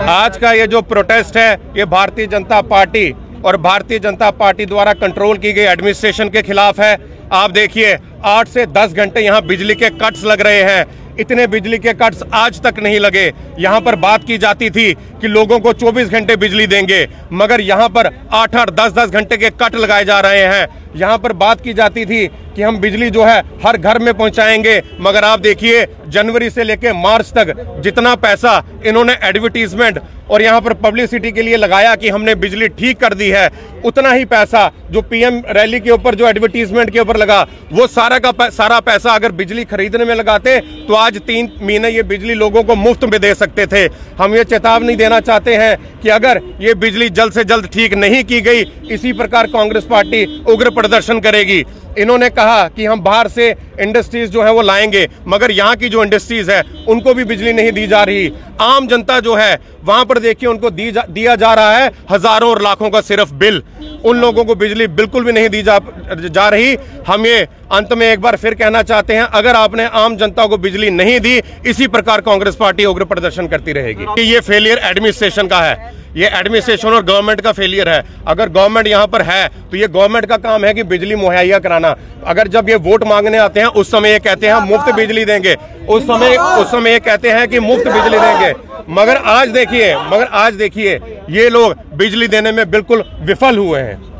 आज का ये जो प्रोटेस्ट है ये भारतीय जनता पार्टी और भारतीय जनता पार्टी द्वारा कंट्रोल की गई एडमिनिस्ट्रेशन के खिलाफ है। आप देखिए 8 से 10 घंटे यहाँ बिजली के कट्स लग रहे हैं। इतने बिजली के कट्स आज तक नहीं लगे। यहाँ पर बात की जाती थी कि लोगों को 24 घंटे बिजली देंगे, मगर यहाँ पर 8-8, 10-10 घंटे के कट लगाए जा रहे हैं। यहाँ पर बात की जाती थी कि हम बिजली जो है हर घर में पहुंचाएंगे, मगर आप देखिए जनवरी से लेकर मार्च तक जितना पैसा इन्होंने एडवर्टीजमेंट और यहाँ पर पब्लिसिटी के लिए लगाया कि हमने बिजली ठीक कर दी है, उतना ही पैसा जो पीएम रैली के ऊपर जो एडवर्टीजमेंट के ऊपर लगा, वो सारा पैसा अगर बिजली खरीदने में लगाते तो आज 3 महीने ये बिजली लोगों को मुफ्त में दे सकते थे। हम ये चेतावनी देना चाहते हैं कि अगर ये बिजली जल्द से जल्द ठीक नहीं की गई, इसी प्रकार कांग्रेस पार्टी उग्र प्रदर्शन करेगी। इन्होंने कहा कि हम बाहर से इंडस्ट्रीज जो है वो लाएंगे, मगर यहाँ की जो इंडस्ट्रीज है उनको भी बिजली नहीं दी जा रही। आम जनता जो है वहां पर देखिए उनको दिया जा रहा है हजारों और लाखों का सिर्फ बिल। उन लोगों को बिजली बिल्कुल भी नहीं दी जा रही। हम ये अंत में एक बार फिर कहना चाहते हैं, अगर आपने आम जनता को बिजली नहीं दी, इसी प्रकार कांग्रेस पार्टी उग्र प्रदर्शन करती रहेगी। ये फेलियर एडमिनिस्ट्रेशन का है, ये एडमिनिस्ट्रेशन और गवर्नमेंट का फेलियर है। अगर गवर्नमेंट यहाँ पर है तो ये गवर्नमेंट का काम है कि बिजली मुहैया कराना। अगर जब ये वोट मांगने आते हैं उस समय ये कहते हैं हम मुफ्त बिजली देंगे, उस समय ये कहते हैं कि मुफ्त बिजली देंगे, मगर आज देखिए ये लोग बिजली देने में बिल्कुल विफल हुए हैं।